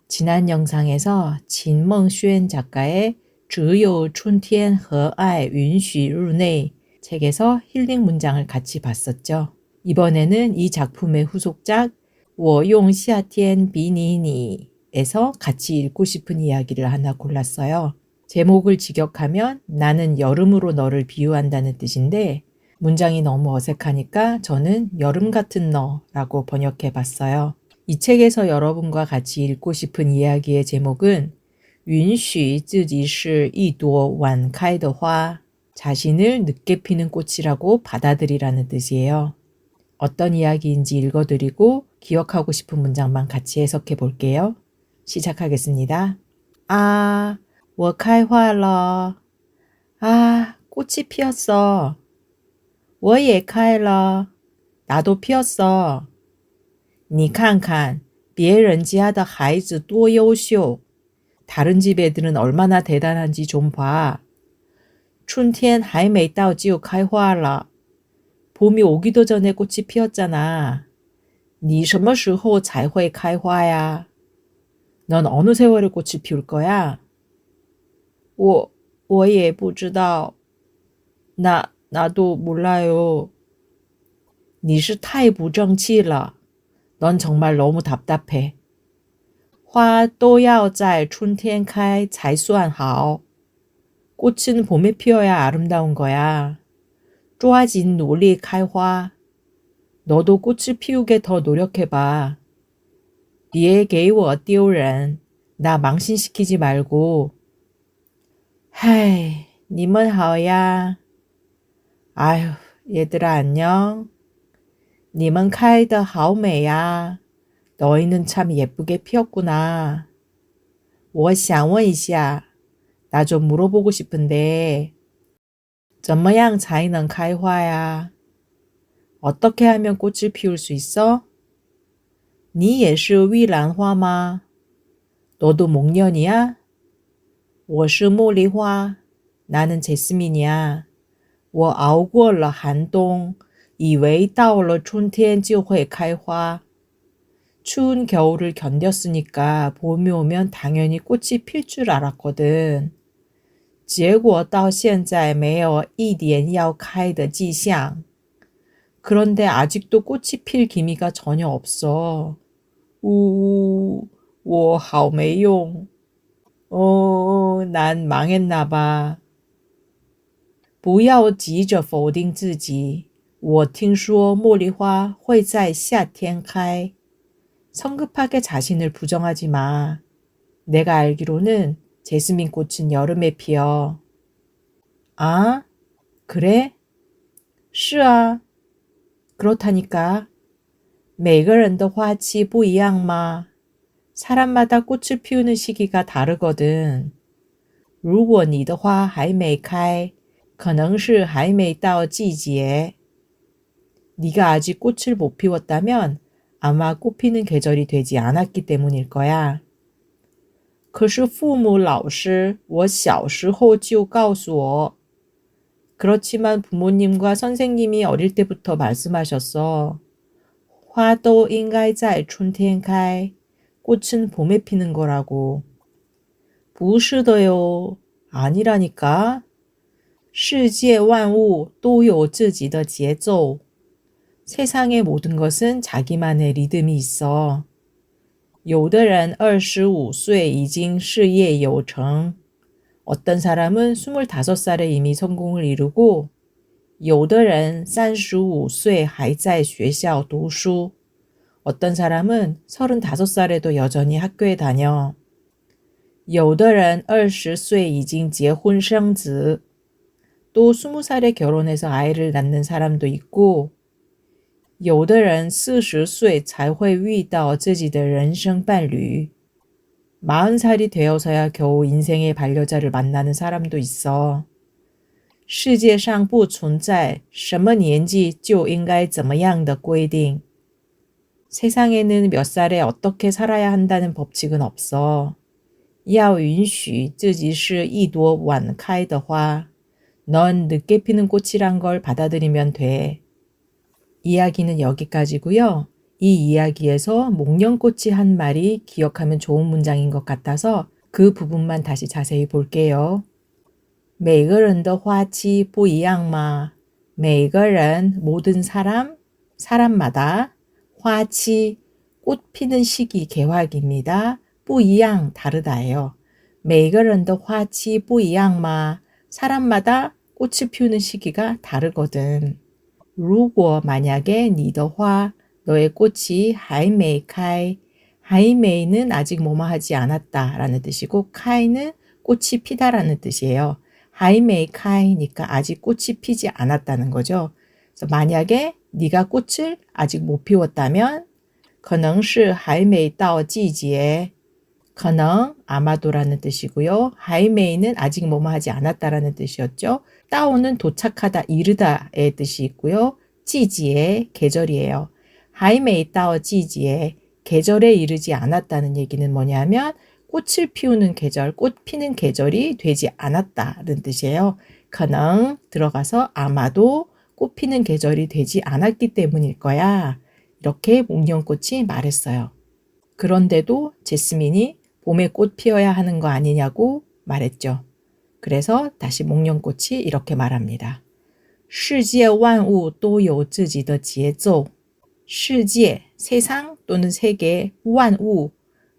지난 영상에서 진멍슈엔 작가의 只有春天和爱允许入内 책에서 힐링 문장을 같이 봤었죠. 이번에는 이 작품의 후속작 我用夏天比你你에서 같이 읽고 싶은 이야기를 하나 골랐어요. 제목을 직역하면 나는 여름으로 너를 비유한다는 뜻인데 문장이 너무 어색하니까 저는 여름 같은 너라고 번역해 봤어요. 이 책에서 여러분과 같이 읽고 싶은 이야기의 제목은 允许自己是一朵晚开的花 자신을 늦게 피는 꽃이라고 받아들이라는 뜻이에요. 어떤 이야기인지 읽어드리고 기억하고 싶은 문장만 같이 해석해 볼게요. 시작하겠습니다. 아, 我开花了. 아, 꽃이 피었어. 我也开了. 나도 피었어. 你看看别人家的孩子多优秀. 다른 집 애들은 얼마나 대단한지 좀 봐. 春天还没到就开花了. 봄이 오기도 전에 꽃이 피었잖아. 你什么时候才会开花呀? 넌 어느 세월에 꽃을 피울 거야? 我也不知道. 나도 몰라요. 你是太不争气了. 넌 정말 너무 답답해. 花都要在春天开才算好. 꽃은 봄에 피어야 아름다운 거야. 抓紧努力开花. 너도 꽃을 피우게 더 노력해봐. 别给我丢人. 나 망신시키지 말고. 嗨,你们好呀. 아휴, 얘들아 안녕. 你们开得好美呀. 너희는 참 예쁘게 피었구나. 我想问一下. 나 좀 물어보고 싶은데. 怎么样才能开花呀? 어떻게 하면 꽃을 피울 수 있어? 你也是玉兰花吗? 너도 목련이야? 我是茉莉花. 나는 제스민이야. 我熬过了寒冬. 以为到了春天就会开花. 추운 겨울을 견뎠으니까 봄이 오면 당연히 꽃이 필 줄 알았거든. 结果到现在没有一点要开的迹象. 그런데 아직도 꽃이 필 기미가 전혀 없어. 우우, 我好没用. 난 망했나 봐. 不要急着否定自己. 我听说茉莉花会在夏天开. 성급하게 자신을 부정하지 마. 내가 알기로는 제스민 꽃은 여름에 피어. 아, 그래? 是啊. 그렇다니까. 每个人的花期不一样吗? 사람마다 꽃을 피우는 시기가 다르거든. 如果你的花还没开,可能是还没到季节. 네가 아직 꽃을 못 피웠다면 아마 꽃 피는 계절이 되지 않았기 때문일 거야. 可是父母老师我小时候就告诉我. 그렇지만 부모님과 선생님이 어릴 때부터 말씀하셨어. 花都应该在春天开. 꽃은 봄에 피는 거라고. 不是的哟. 아니라니까. 世界万物都有自己的节奏. 세상의 모든 것은 자기만의 리듬이 있어. 有的人25岁已经事业有成. 어떤 사람은 25살에 이미 성공을 이루고 有的人35岁还在学校读书. 어떤 사람은 35살에도 여전히 학교에 다녀. 有的人20岁已经结婚生子. 또 20살에 결혼해서 아이를 낳는 사람도 있고 有的人40岁才会遇到自己的人生伴侣. 40살이 되어서야 겨우 인생의 반려자를 만나는 사람도 있어. 世界上不存在什么年纪就应该怎么样的规定. 세상에는 몇 살에 어떻게 살아야 한다는 법칙은 없어. 要允许自己是一朵晚开的花. 넌 늦게 피는 꽃이란 걸 받아들이면 돼. 이야기는 여기까지고요. 이 이야기에서 목련꽃이 한 말이 기억하면 좋은 문장인 것 같아서 그 부분만 다시 자세히 볼게요. 每个人的花期不一样吗?每个人 모든 사람, 사람마다 花期 꽃 피는 시기 개화기입니다. 不一样 다르다예요. 每个人的花期不一样吗? 사람마다 꽃을 피우는 시기가 다르거든. 如果 만약에 你的花 너의 꽃이 还没开 还没는 아직 뭐뭐 하지 않았다 라는 뜻이고 开는 꽃이 피다라는 뜻이에요. 还没开니까 아직 꽃이 피지 않았다는 거죠. 그래서 만약에 네가 꽃을 아직 못 피웠다면 可能是还没到季节 可能 아마도라는 뜻이고요. 还没는 아직 뭐뭐 하지 않았다라는 뜻이었죠. 따오는 도착하다, 이르다의 뜻이 있고요. 찌지의 계절이에요. 还没到季节 계절에 이르지 않았다는 얘기는 뭐냐면 꽃을 피우는 계절, 꽃 피는 계절이 되지 않았다는 뜻이에요. 可能 들어가서 아마도 꽃 피는 계절이 되지 않았기 때문일 거야. 이렇게 목련꽃이 말했어요. 그런데도 제스민이 봄에 꽃 피어야 하는 거 아니냐고 말했죠. 그래서 다시 목련꽃이 이렇게 말합니다. 世界万物都有自己的节奏. 世界, 세상 또는 세계, 万物,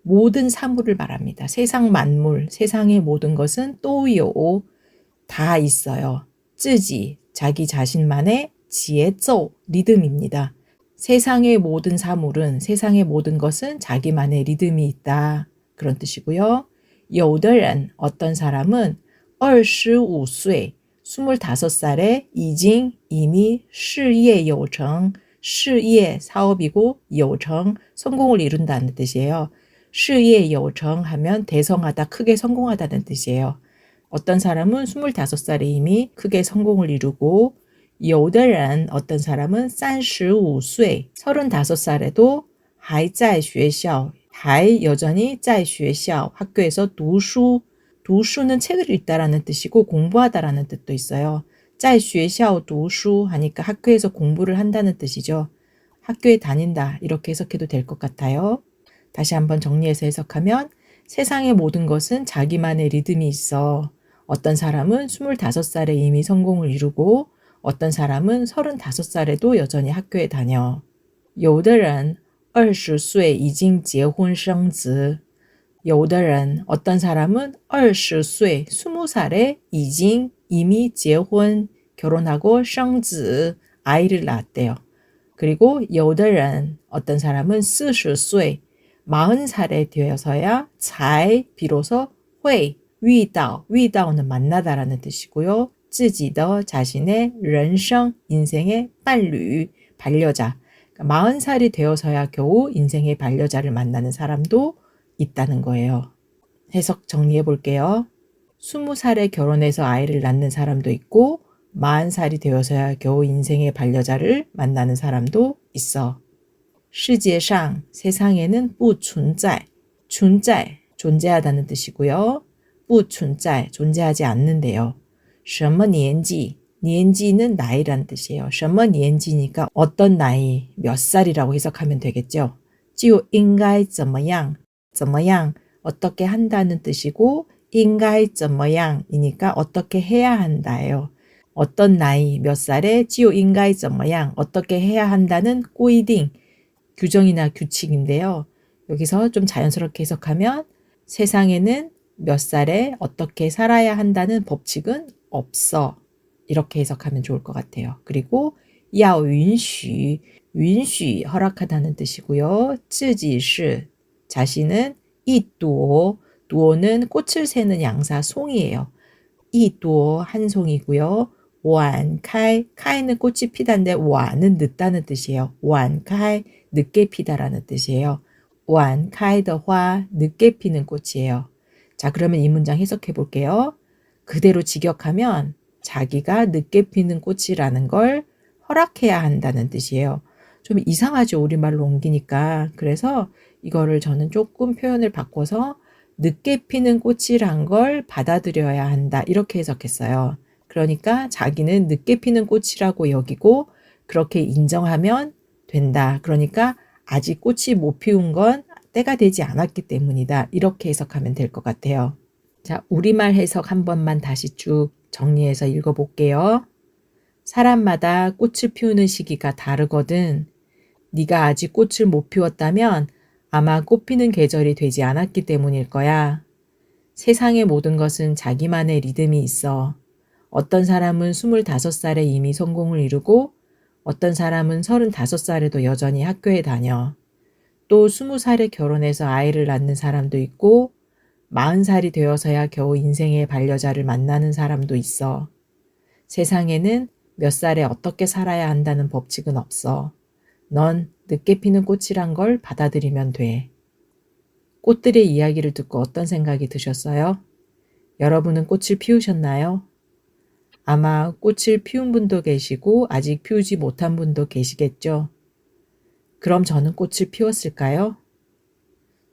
모든 사물을 말합니다. 세상 만물, 세상의 모든 것은 都有, 다 있어요. 自己, 자기 자신만의 节奏, 리듬입니다. 세상의 모든 사물은, 세상의 모든 것은 자기만의 리듬이 있다. 그런 뜻이고요. 有的人, 어떤 사람은 25岁, 25살에 이미 事业有成, 事业 사업이고 有成 성공을 이룬다는 뜻이에요. 事业有成 하면 대성하다, 크게 성공하다는 뜻이에요. 어떤 사람은 25살에 이미 크게 성공을 이루고 有的人 어떤 사람은 35岁, 35살에도 还在学校, 还 여전히 在学校, 학교에서 读书, 读书는 책을 읽다라는 뜻이고 공부하다라는 뜻도 있어요. 在学校读书 하니까 학교에서 공부를 한다는 뜻이죠. 학교에 다닌다 이렇게 해석해도 될 것 같아요. 다시 한번 정리해서 해석하면 세상의 모든 것은 자기만의 리듬이 있어. 어떤 사람은 25살에 이미 성공을 이루고 어떤 사람은 35살에도 여전히 학교에 다녀. 有的人20岁已经结婚生子. 有的人 어떤 사람은 20岁 20살에 이미 结婚 결혼하고 生子 아이를 낳았대요. 그리고 有的人 어떤 사람은 40岁 40살에 되어서야 才 비로소 会 遇到는 만나다라는 뜻이고요. 自己的 자신의 人生 인생의 伴侣 반려자. 40살이 되어서야 겨우 인생의 반려자를 만나는 사람도 있다는 거예요. 해석 정리해 볼게요. 20살에 결혼해서 아이를 낳는 사람도 있고 40살이 되어서야 겨우 인생의 반려자를 만나는 사람도 있어. 世界上 세상에는 不存在 존재하다는 뜻이고요. 不存在 존재하지 않는데요. 什么年纪 年纪는 나이란 뜻이에요. 什么年纪니까 어떤 나이, 몇 살이라고 해석하면 되겠죠. 就应该怎么样 어떻게 한다는 뜻이고 应该怎么样이니까 어떻게 해야 한다예요. 어떤 나이, 몇 살에 就应该怎么样 어떻게 해야 한다는 规定 규정이나 규칙인데요. 여기서 좀 자연스럽게 해석하면 세상에는 몇 살에 어떻게 살아야 한다는 법칙은 없어. 이렇게 해석하면 좋을 것 같아요. 그리고 要允许 허락하다는 뜻이고요. 自己是 자신은 一朵 두어는 꽃을 세는 양사 송이에요. 一朵 한 송이고요. 晚开 开는 꽃이 피다인데 晚은 늦다는 뜻이에요. 晚开 늦게 피다라는 뜻이에요. 晚开的花 늦게 피는 꽃이에요. 자, 그러면 이 문장 해석해 볼게요. 그대로 직역하면 자기가 늦게 피는 꽃이라는 걸 허락해야 한다는 뜻이에요. 좀 이상하죠, 우리말로 옮기니까. 그래서 이거를 저는 조금 표현을 바꿔서 늦게 피는 꽃이란 걸 받아들여야 한다 이렇게 해석했어요. 그러니까 자기는 늦게 피는 꽃이라고 여기고 그렇게 인정하면 된다. 그러니까 아직 꽃이 못 피운 건 때가 되지 않았기 때문이다. 이렇게 해석하면 될 것 같아요. 자, 우리말 해석 한 번만 다시 쭉 정리해서 읽어볼게요. 사람마다 꽃을 피우는 시기가 다르거든. 네가 아직 꽃을 못 피웠다면 아마 꽃 피는 계절이 되지 않았기 때문일 거야. 세상의 모든 것은 자기만의 리듬이 있어. 어떤 사람은 25살에 이미 성공을 이루고 어떤 사람은 35살에도 여전히 학교에 다녀. 또 20살에 결혼해서 아이를 낳는 사람도 있고 40살이 되어서야 겨우 인생의 반려자를 만나는 사람도 있어. 세상에는 몇 살에 어떻게 살아야 한다는 법칙은 없어. 넌 늦게 피는 꽃이란 걸 받아들이면 돼. 꽃들의 이야기를 듣고 어떤 생각이 드셨어요? 여러분은 꽃을 피우셨나요? 아마 꽃을 피운 분도 계시고 아직 피우지 못한 분도 계시겠죠? 그럼 저는 꽃을 피웠을까요?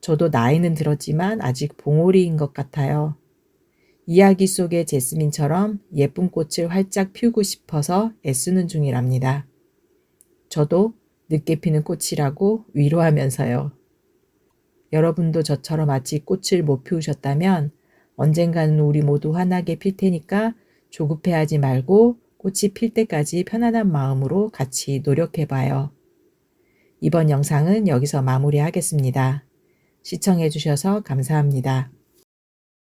저도 나이는 들었지만 아직 봉오리인 것 같아요. 이야기 속의 제스민처럼 예쁜 꽃을 활짝 피우고 싶어서 애쓰는 중이랍니다. 저도 늦게 피는 꽃이라고 위로하면서요. 여러분도 저처럼 아직 꽃을 못 피우셨다면 언젠가는 우리 모두 환하게 필 테니까 조급해하지 말고 꽃이 필 때까지 편안한 마음으로 같이 노력해봐요. 이번 영상은 여기서 마무리하겠습니다. 시청해주셔서 감사합니다.